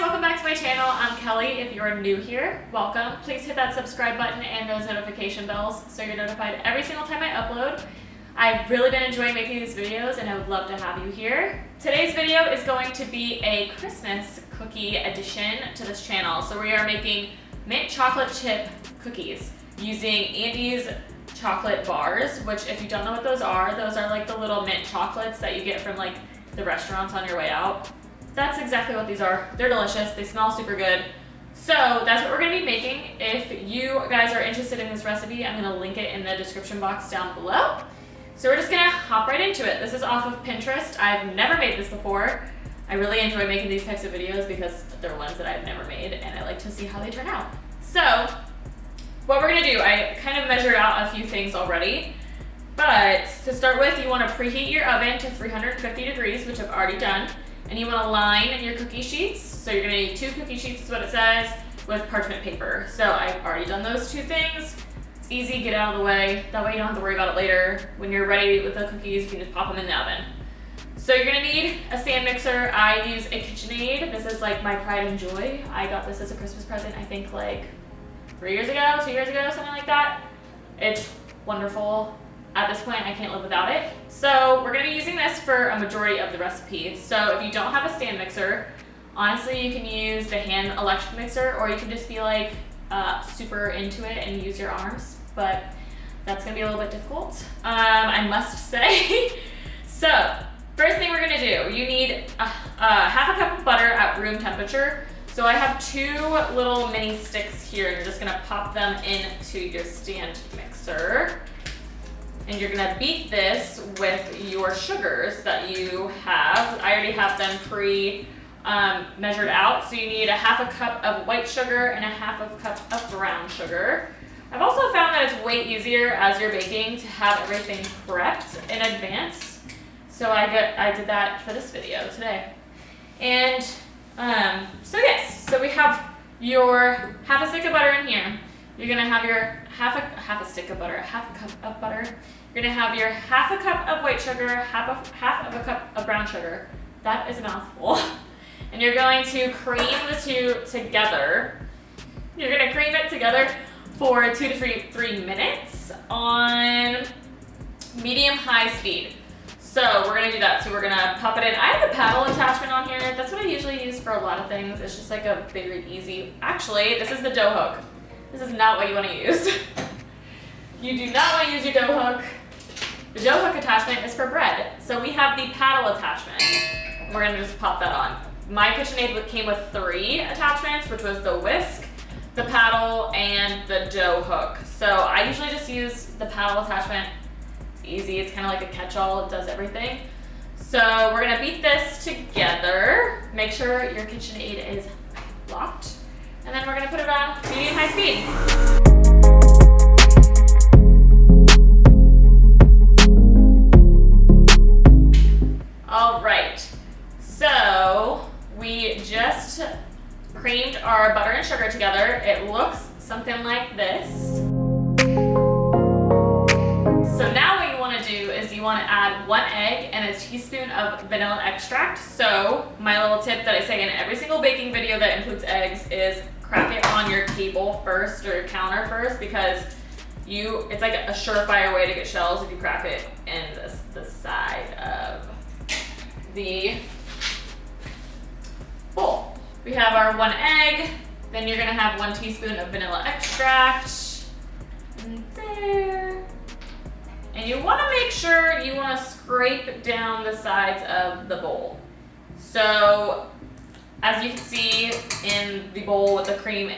welcome back to my channel. I'm Kelly. If you're new here, welcome. Please hit that subscribe button and those notification bells so you're notified every single time I upload. I've really been enjoying making these videos and I would love to have you here. Today's video is going to be a Christmas cookie addition to this channel. So we are making mint chocolate chip cookies using Andy's chocolate bars, which if you don't know what those are like the little mint chocolates that you get from like the restaurants on your way out. That's exactly what these are. They're delicious. They smell super good. So that's what we're gonna be making. If you guys are interested in this recipe, I'm gonna link it in the description box down below. So we're just gonna hop right into it. This is off of Pinterest. I've never made this before. I really enjoy making these types of videos because they're ones that I've never made and I like to see how they turn out. So what we're gonna do, I kind of measured out a few things already, but to start with, you wanna preheat your oven to 350 degrees, which I've already done. And you want to line your cookie sheets. So you're going to need 2 cookie sheets is what it says with parchment paper. So I've already done those 2 things. It's easy, get out of the way. That way you don't have to worry about it later. When you're ready with the cookies, you can just pop them in the oven. So you're going to need a stand mixer. I use a KitchenAid. This is like my pride and joy. I got this as a Christmas present, I think like 3 years ago, 2 years ago, something like that. It's wonderful. At this point, I can't live without it. So we're gonna be using this for a majority of the recipe. So if you don't have a stand mixer, honestly, you can use the hand electric mixer, or you can just be like super into it and use your arms, but that's gonna be a little bit difficult, I must say. So first thing we're gonna do, you need half a cup of butter at room temperature. So I have 2 little mini sticks here, and you're just gonna pop them into your stand mixer. And you're gonna beat this with your sugars that you have. I already have them measured out. So you need a half a cup of white sugar and a half a cup of brown sugar. I've also found that it's way easier as you're baking to have everything prepped in advance. So I did that for this video today. And so yes, so we have your half a stick of butter in here. You're gonna have your half a stick of butter, half a cup of butter. You're gonna have your half a cup of white sugar, half of a cup of brown sugar. That is a mouthful. And you're going to cream the 2 together. You're gonna cream it together for 2 to 3 minutes on medium-high speed. So we're gonna do that. So we're gonna pop it in. I have the paddle attachment on here. That's what I usually use for a lot of things. It's just like a very easy, actually, this is the dough hook. This is not what you want to use. You do not want to use your dough hook. The dough hook attachment is for bread. So we have the paddle attachment. And we're going to just pop that on. My KitchenAid came with 3 attachments, which was the whisk, the paddle, and the dough hook. So I usually just use the paddle attachment. It's easy. It's kind of like a catch-all. It does everything. So we're going to beat this together. Make sure your KitchenAid is locked. And then we're gonna put it on medium-high speed. All right, so we just creamed our butter and sugar together. It looks something like this. So now what you wanna do is you wanna add 1 egg and a teaspoon of vanilla extract. So my little tip that I say in every single baking video that includes eggs is crack it on your table first or your counter first, because it's like a surefire way to get shells if you crack it in the side of the bowl. We have our 1 egg, then you're gonna have 1 teaspoon of vanilla extract, and there. And you wanna make sure you wanna scrape down the sides of the bowl. So as you can see in the bowl with the creamed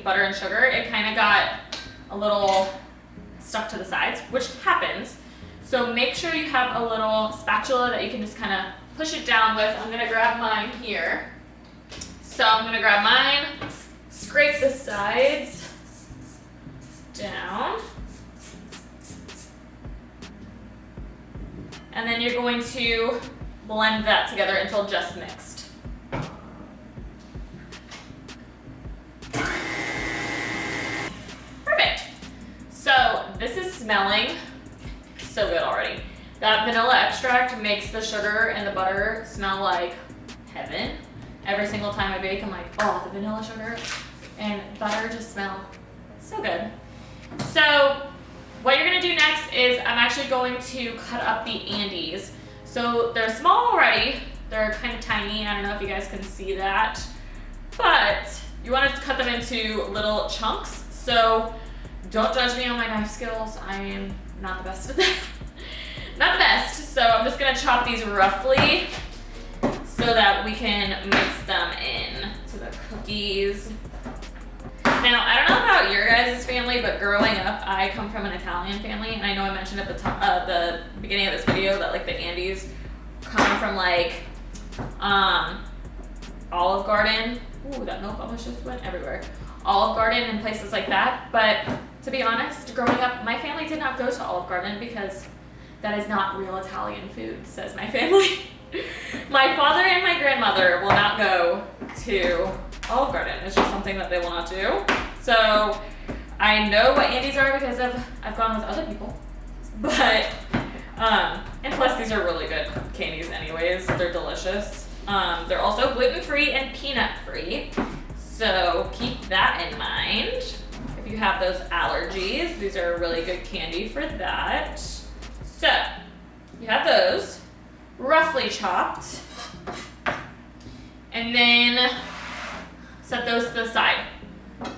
butter and sugar, it kind of got a little stuck to the sides, which happens. So make sure you have a little spatula that you can just kind of push it down with. I'm gonna grab mine here. So I'm gonna grab mine, scrape the sides down. And then you're going to blend that together until just mixed. Perfect. So this is smelling so good already. That vanilla extract makes the sugar and the butter smell like heaven. Every single time I bake, I'm like, oh, the vanilla sugar and butter just smell so good. So what you're gonna do next is I'm actually going to cut up the candies. So they're small already. They're kind of tiny. I don't know if you guys can see that, but you want to cut them into little chunks. So don't judge me on my knife skills. I am not the best at that. Not the best. So I'm just gonna chop these roughly so that we can mix them in to the cookies. Now, I don't know about your guys' family, but growing up, I come from an Italian family, and I know I mentioned at the top, the beginning of this video that like the candies come from like Olive Garden. Ooh, that milk almost just went everywhere. Olive Garden and places like that. But to be honest, growing up, my family did not go to Olive Garden because that is not real Italian food, says my family. My father and my grandmother will not go to Olive Garden. It's just something that they will not do. So I know what candies are because I've gone with other people. But and plus these are really good candies anyways. They're delicious. They're also gluten-free and peanut-free. So keep that in mind. If you have those allergies, these are a really good candy for that. So you have those roughly chopped. And then set those to the side.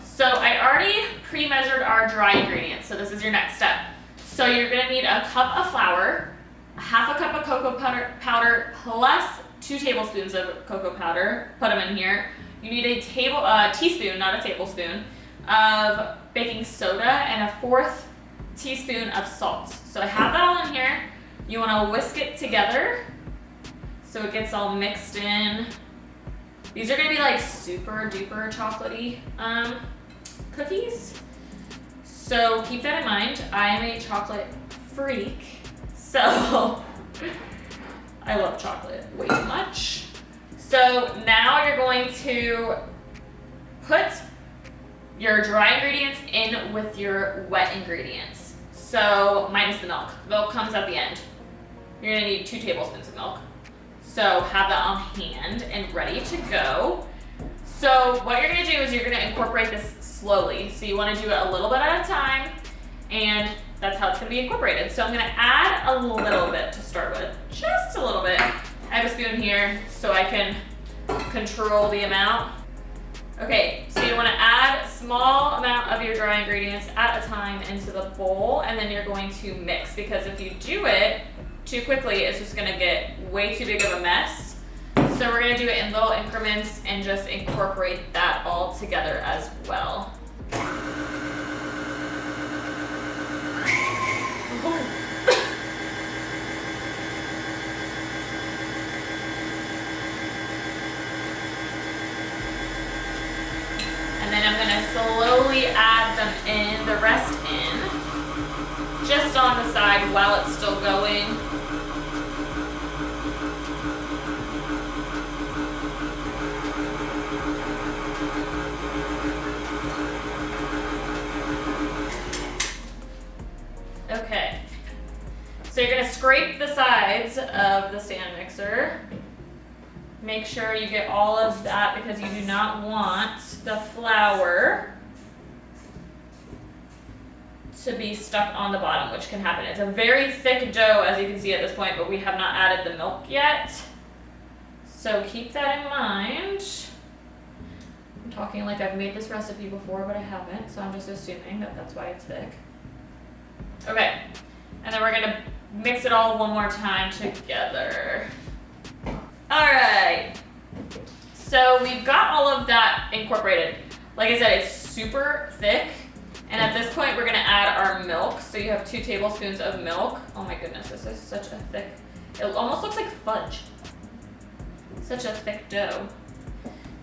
So I already pre-measured our dry ingredients, so this is your next step. So you're gonna need a cup of flour, half a cup of cocoa powder plus 2 tablespoons of cocoa powder. Put them in here. You need a teaspoon, not a tablespoon, of baking soda and a 1/4 teaspoon of salt. So I have that all in here. You wanna whisk it together so it gets all mixed in. These are gonna be like super duper chocolatey cookies. So keep that in mind. I am a chocolate freak, so I love chocolate way too much. So now you're going to put your dry ingredients in with your wet ingredients. So minus the milk. Milk comes at the end. You're gonna need 2 tablespoons of milk. So have that on hand and ready to go. So what you're gonna do is you're gonna incorporate this slowly. So you wanna do it a little bit at a time, and that's how it's gonna be incorporated. So I'm gonna add a little bit to start with, just a little bit. I have a spoon here so I can control the amount. Okay, so you wanna add a small amount of your dry ingredients at a time into the bowl, and then you're going to mix, because if you do it too quickly, it's just gonna get way too big of a mess. So we're gonna do it in little increments and just incorporate that all together as well. And then I'm gonna slowly add them in, the rest in, just on the side while it's still going. Okay, so you're gonna scrape the sides of the stand mixer. Make sure you get all of that because you do not want the flour to be stuck on the bottom, which can happen. It's a very thick dough, as you can see at this point, but we have not added the milk yet. So keep that in mind. I'm talking like I've made this recipe before, but I haven't, so I'm just assuming that that's why it's thick. Okay, and then we're gonna mix it all one more time together. All right, so we've got all of that incorporated. Like I said, it's super thick, and at this point we're gonna add our milk. So you have 2 tablespoons of milk. Oh my goodness, this is such a thick, it almost looks like fudge. Such a thick dough.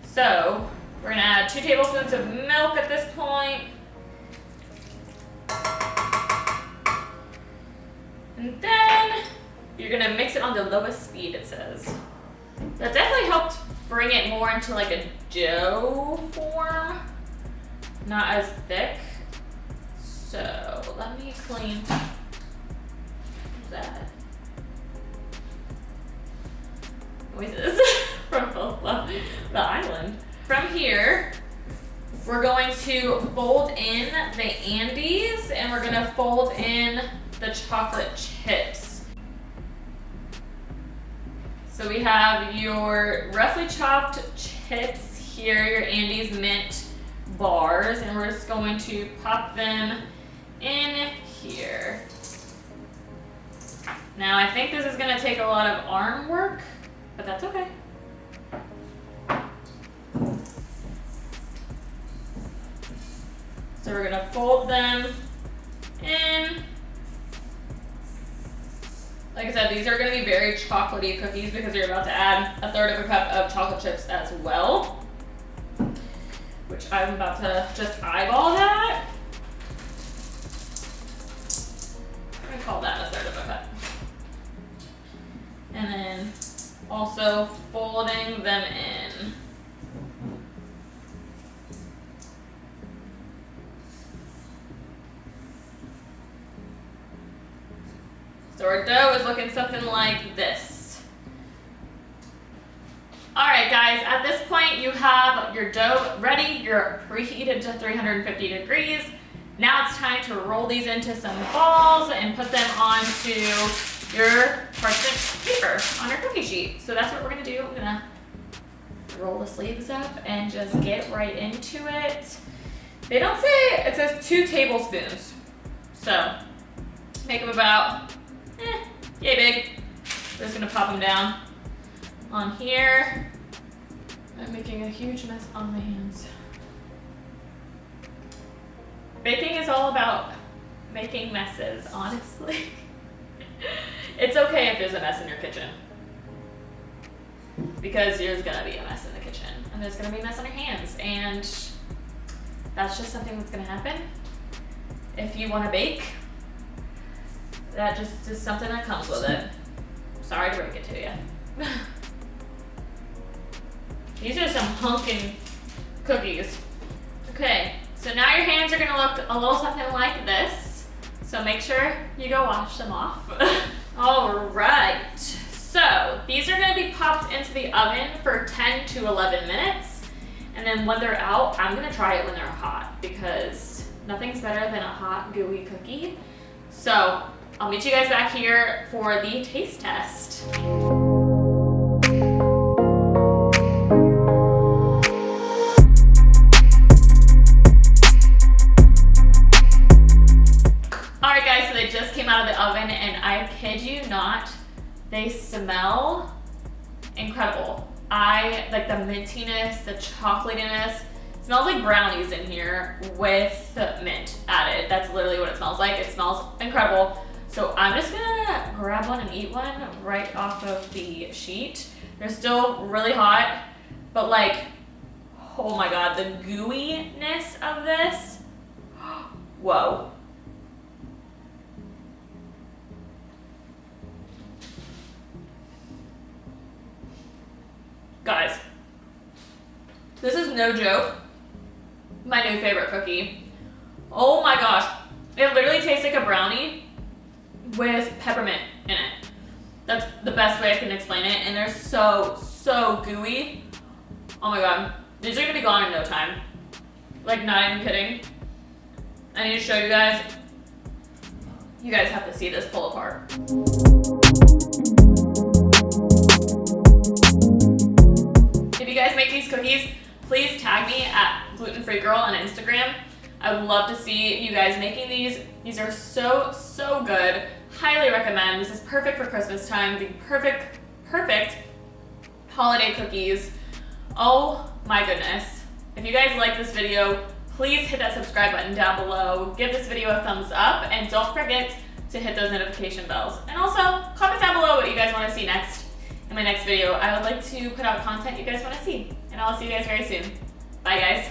So we're gonna add 2 tablespoons of milk at this point. And then you're gonna mix it on the lowest speed, it says. That definitely helped bring it more into like a dough form, not as thick. So let me clean that. Noises from both. the island. From here, we're going to fold in the candies and we're gonna fold in the chocolate chips. So we have your roughly chopped chips here, your Andes mint bars, and we're just going to pop them in here. Now I think this is gonna take a lot of arm work, but that's okay. So we're gonna fold them in. Like I said, these are gonna be very chocolatey cookies because you're about to add 1/3 of a cup of chocolate chips as well, which I'm about to just eyeball that. I'm gonna call that 1/3 of a cup. And then also folding them in. So our dough is looking something like this. All right, guys, at this point you have your dough ready. You're preheated to 350 degrees. Now it's time to roll these into some balls and put them onto your parchment paper on your cookie sheet. So that's what we're gonna do. I'm gonna roll the sleeves up and just get right into it. They don't say, it says 2 tablespoons. So make them about, yay big. We're just gonna pop them down on here. I'm making a huge mess on my hands. Baking is all about making messes, honestly. It's okay if there's a mess in your kitchen, because there's gonna be a mess in the kitchen and there's gonna be a mess on your hands, and that's just something that's gonna happen if you wanna bake. That just is something that comes with it. Sorry to break it to you. These are some hunkin' cookies. Okay, so now your hands are gonna look a little something like this. So make sure you go wash them off. All right, so these are gonna be popped into the oven for 10 to 11 minutes. And then when they're out, I'm gonna try it when they're hot because nothing's better than a hot, gooey cookie. So I'll meet you guys back here for the taste test. Alright guys, so they just came out of the oven and I kid you not, they smell incredible. I like the mintiness, the chocolatiness. It smells like brownies in here with mint added. That's literally what it smells like. It smells incredible. So I'm just gonna grab one and eat one right off of the sheet. They're still really hot, but like, oh my God, the gooiness of this, whoa. Guys, this is no joke, my new favorite cookie. Oh my gosh, it literally tastes like a brownie with peppermint in it. That's the best way I can explain it, and they're so gooey. Oh my God, these are gonna be gone in no time. Like, not even kidding. I need to show you guys. You guys have to see this pull apart. If you guys make these cookies, please tag me at Gluten-Free Girl on Instagram. I would love to see you guys making these. These are so good. Highly recommend. This is perfect for Christmas time. The perfect holiday cookies. Oh my goodness. If you guys like this video, please hit that subscribe button down below. Give this video a thumbs up and don't forget to hit those notification bells. And also comment down below what you guys want to see next in my next video. I would like to put out content you guys want to see. And I'll see you guys very soon. Bye guys.